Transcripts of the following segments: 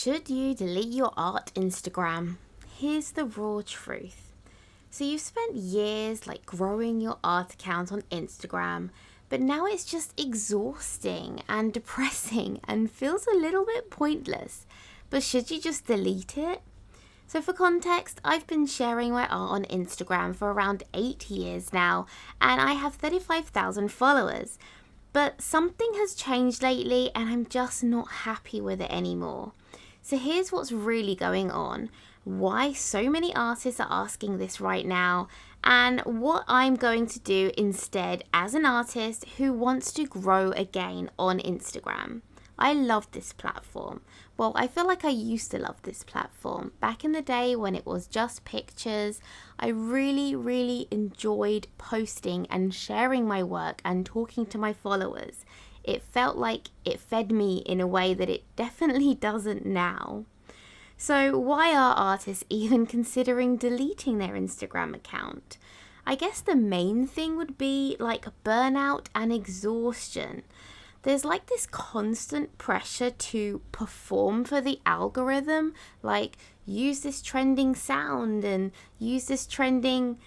Should you delete your art Instagram? Here's the raw truth. So you've spent years growing your art account on Instagram, but now it's just exhausting and depressing and feels a little bit pointless. But should you just delete it? So for context, I've been sharing my art on Instagram for around 8 years now, and I have 35,000 followers. But something has changed lately and I'm just not happy with it anymore. So here's what's really going on, why so many artists are asking this right now, and what I'm going to do instead as an artist who wants to grow again on Instagram. I love this platform. Well, I feel like I used to love this platform. Back in the day when it was just pictures, I really enjoyed posting and sharing my work and talking to my followers. It felt like it fed me in a way that it definitely doesn't now. So why are artists even considering deleting their Instagram account? I guess the main thing would be burnout and exhaustion. There's this constant pressure to perform for the algorithm, use this trending sound and use this trending,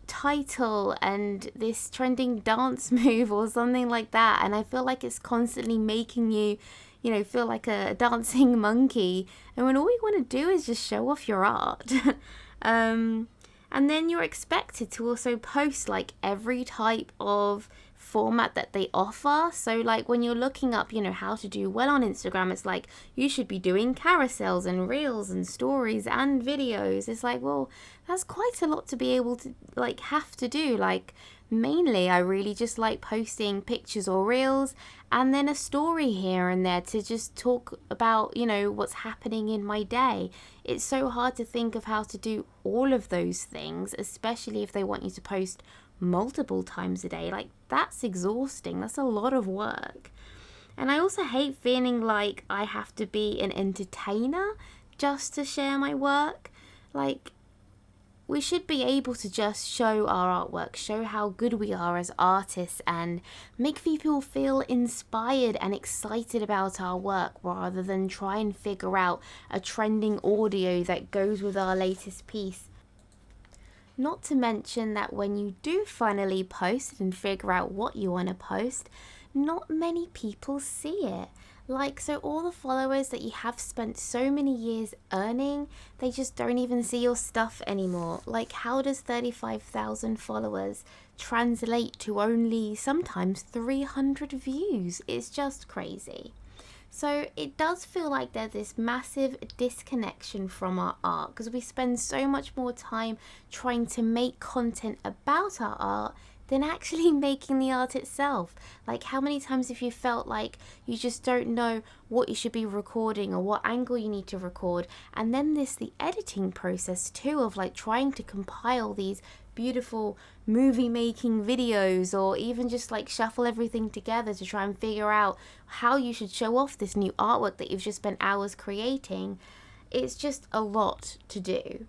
title and this trending dance move or something like that. And I feel like it's constantly making you, feel like a dancing monkey. And when all you want to do is just show off your art. And then you're expected to also post every type of format that they offer. So when you're looking up, how to do well on Instagram, it's you should be doing carousels and reels and stories and videos. It's well, that's quite a lot to be able to have to do. Mainly I really just like posting pictures or reels and then a story here and there to just talk about, what's happening in my day. It's so hard to think of how to do all of those things, especially if they want you to post multiple times a day. That's exhausting. That's a lot of work. And I also hate feeling like I have to be an entertainer just to share my work. We should be able to just show our artwork, show how good we are as artists, and make people feel inspired and excited about our work rather than try and figure out a trending audio that goes with our latest piece. Not to mention that when you do finally post and figure out what you want to post, not many people see it. So all the followers that you have spent so many years earning, they just don't even see your stuff anymore. How does 35,000 followers translate to only sometimes 300 views? It's just crazy. So it does feel like there's this massive disconnection from our art because we spend so much more time trying to make content about our art than actually making the art itself. How many times have you felt like you just don't know what you should be recording or what angle you need to record? And then there's the editing process too of trying to compile these beautiful movie making videos, or even just shuffle everything together to try and figure out how you should show off this new artwork that you've just spent hours creating. It's just a lot to do.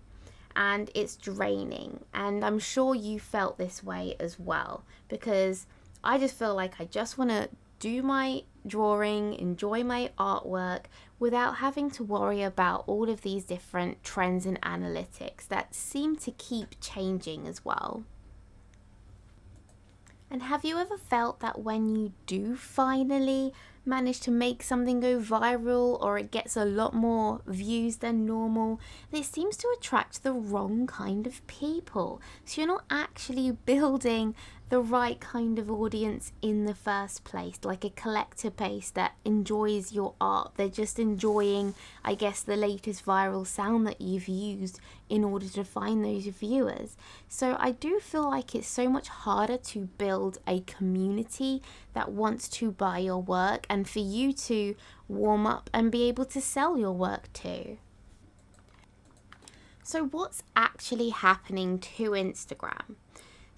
And it's draining, and I'm sure you felt this way as well, because I just feel like I just want to do my drawing, enjoy my artwork without having to worry about all of these different trends and analytics that seem to keep changing as well. And have you ever felt that when you do finally manage to make something go viral, or it gets a lot more views than normal, it seems to attract the wrong kind of people? So you're not actually building the right kind of audience in the first place, like a collector base that enjoys your art. They're just enjoying, I guess, the latest viral sound that you've used in order to find those viewers. So I do feel like it's so much harder to build a community that wants to buy your work and for you to warm up and be able to sell your work too. So what's actually happening to Instagram?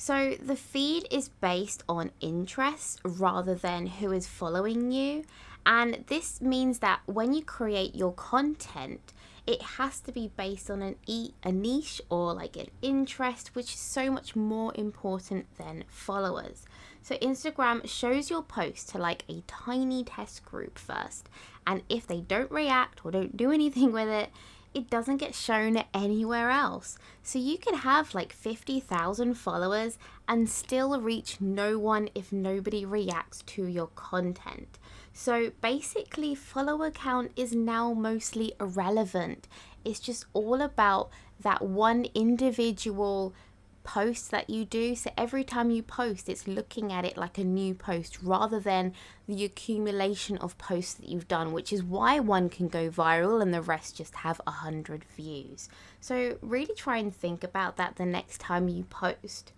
So the feed is based on interest rather than who is following you. And this means that when you create your content, it has to be based on a niche or an interest, which is so much more important than followers. So Instagram shows your post to like a tiny test group first, and if they don't react or don't do anything with it, it doesn't get shown anywhere else. So you could have like 50,000 followers and still reach no one if nobody reacts to your content. So basically, follower count is now mostly irrelevant. It's just all about that one individual post that you do. So every time you post, it's looking at it like a new post rather than the accumulation of posts that you've done, which is why one can go viral and the rest just have 100 views. So really try and think about that the next time you post.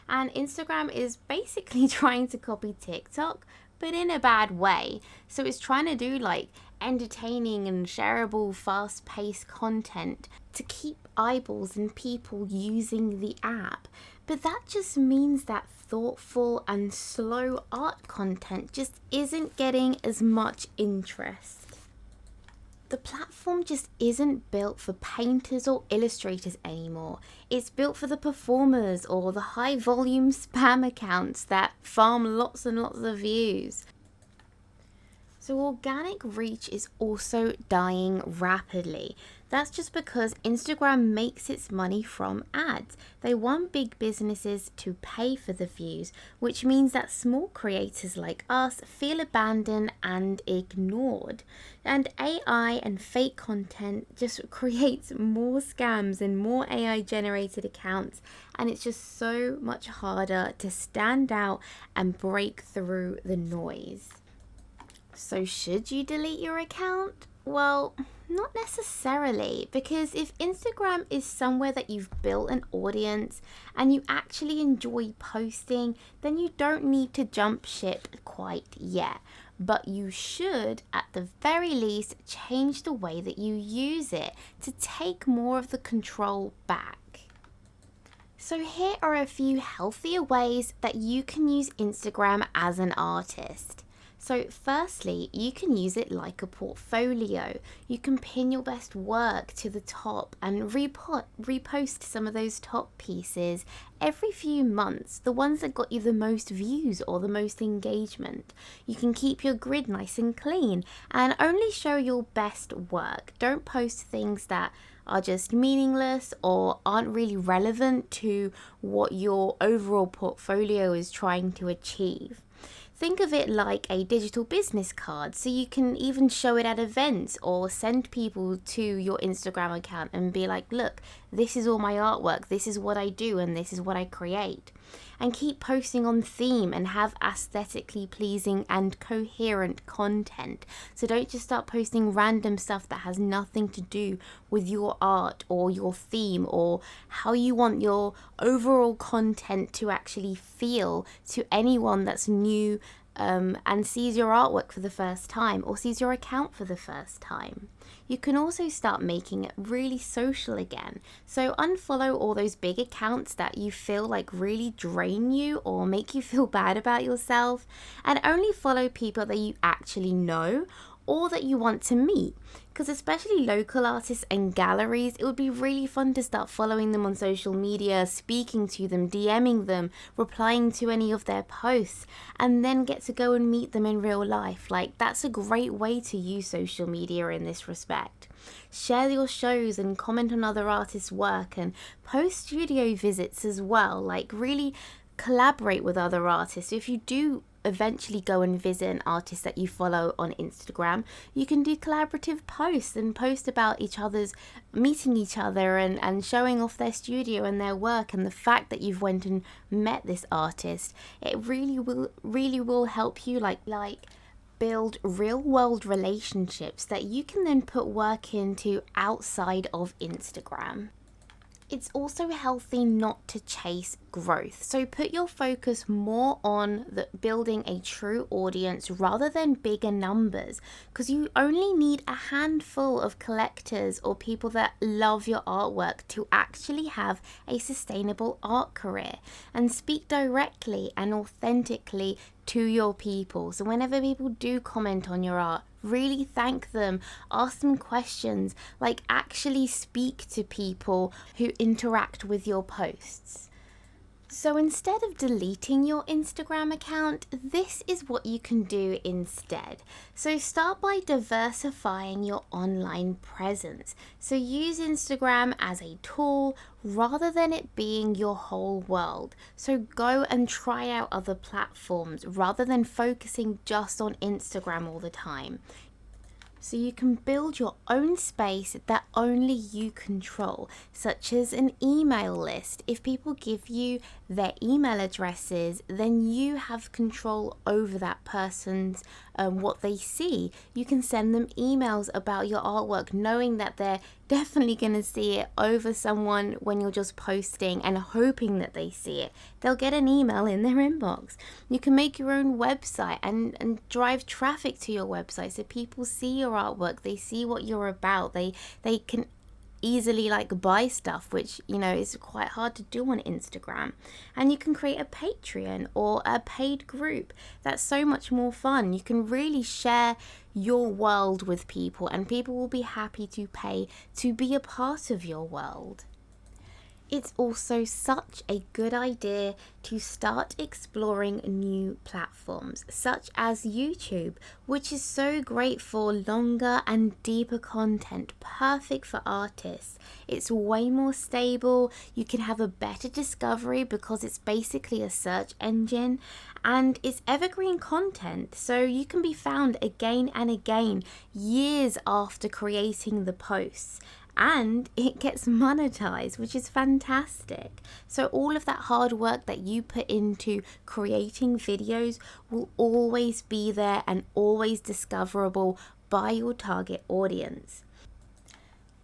And Instagram is basically trying to copy TikTok, but in a bad way. So it's trying to do like entertaining and shareable, fast-paced content to keep eyeballs and people using the app. But that just means that thoughtful and slow art content just isn't getting as much interest. The platform just isn't built for painters or illustrators anymore. It's built for the performers or the high volume spam accounts that farm lots and lots of views. So organic reach is also dying rapidly. That's just because Instagram makes its money from ads. They want big businesses to pay for the views, which means that small creators like us feel abandoned and ignored. And AI and fake content just creates more scams and more AI generated accounts, and it's just so much harder to stand out and break through the noise. So should you delete your account? Well, not necessarily, because if Instagram is somewhere that you've built an audience and you actually enjoy posting, then you don't need to jump ship quite yet. But you should, at the very least, change the way that you use it to take more of the control back. So here are a few healthier ways that you can use Instagram as an artist. So firstly, you can use it like a portfolio. You can pin your best work to the top and repost some of those top pieces every few months, the ones that got you the most views or the most engagement. You can keep your grid nice and clean and only show your best work. Don't post things that are just meaningless or aren't really relevant to what your overall portfolio is trying to achieve. Think of it like a digital business card, so you can even show it at events or send people to your Instagram account and be like, look, this is all my artwork, this is what I do, and this is what I create. And keep posting on theme and have aesthetically pleasing and coherent content. So don't just start posting random stuff that has nothing to do with your art or your theme or how you want your overall content to actually feel to anyone that's new and sees your artwork for the first time or sees your account for the first time. You can also start making it really social again. So unfollow all those big accounts that you feel like really drain you or make you feel bad about yourself, and only follow people that you actually know or that you want to meet. Because especially local artists and galleries, it would be really fun to start following them on social media, speaking to them, DMing them, replying to any of their posts, and then get to go and meet them in real life. Like, that's a great way to use social media in this respect. Share your shows and comment on other artists' work and post studio visits as well. Like, really collaborate with other artists. So if you do eventually go and visit an artist that you follow on Instagram, you can do collaborative posts and post about each other's meeting each other and showing off their studio and their work and the fact that you've went and met this artist. It really will help you like build real world relationships that you can then put work into outside of Instagram. It's also healthy not to chase growth. So put your focus more on building a true audience rather than bigger numbers, because you only need a handful of collectors or people that love your artwork to actually have a sustainable art career. And speak directly and authentically to your people. So whenever people do comment on your art, really thank them, ask them questions, like actually speak to people who interact with your posts. So instead of deleting your Instagram account, this is what you can do instead. So start by diversifying your online presence. So use Instagram as a tool rather than it being your whole world. So go and try out other platforms rather than focusing just on Instagram all the time. So you can build your own space that only you control, such as an email list. If people give you their email addresses, then you have control over that person's what they see. You can send them emails about your artwork, knowing that they're definitely going to see it over someone when you're just posting and hoping that they see it. They'll get an email in their inbox. You can make your own website and drive traffic to your website so people see your artwork, they see what you're about, they can easily buy stuff, which is quite hard to do on Instagram. And you can create a Patreon or a paid group. That's so much more fun. You can really share your world with people, and people will be happy to pay to be a part of your world. It's also such a good idea to start exploring new platforms, such as YouTube, which is so great for longer and deeper content, perfect for artists. It's way more stable, you can have a better discovery because it's basically a search engine, and it's evergreen content, so you can be found again and again, years after creating the posts. And it gets monetized, which is fantastic. So all of that hard work that you put into creating videos will always be there and always discoverable by your target audience.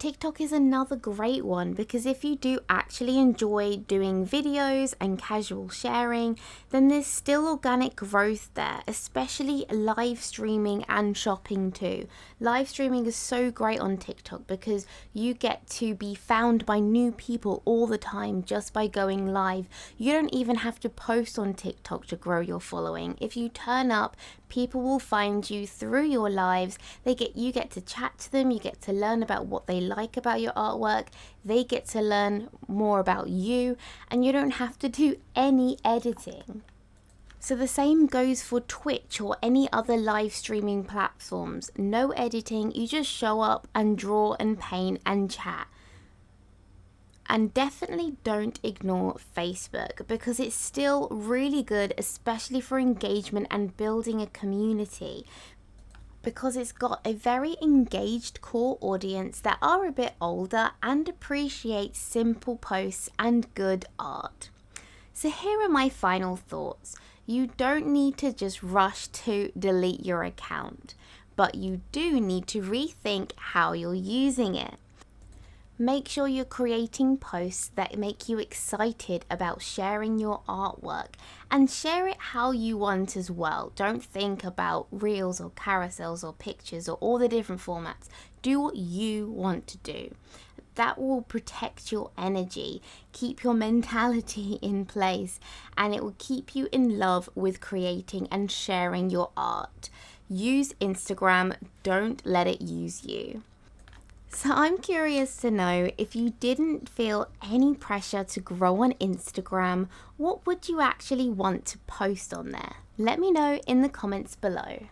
TikTok is another great one because if you do actually enjoy doing videos and casual sharing, then there's still organic growth there, especially live streaming and shopping too. Live streaming is so great on TikTok because you get to be found by new people all the time just by going live. You don't even have to post on TikTok to grow your following. If you turn up, people will find you through your lives. You get to chat to them, you get to learn about what they like about your artwork, they get to learn more about you, and you don't have to do any editing. So the same goes for Twitch or any other live streaming platforms. No editing, you just show up and draw and paint and chat. And definitely don't ignore Facebook because it's still really good, especially for engagement and building a community, because it's got a very engaged core audience that are a bit older and appreciate simple posts and good art. So here are my final thoughts. You don't need to just rush to delete your account, but you do need to rethink how you're using it. Make sure you're creating posts that make you excited about sharing your artwork, and share it how you want as well. Don't think about reels or carousels or pictures or all the different formats. Do what you want to do. That will protect your energy, keep your mentality in place, and it will keep you in love with creating and sharing your art. Use Instagram, don't let it use you. So I'm curious to know, if you didn't feel any pressure to grow on Instagram, what would you actually want to post on there? Let me know in the comments below.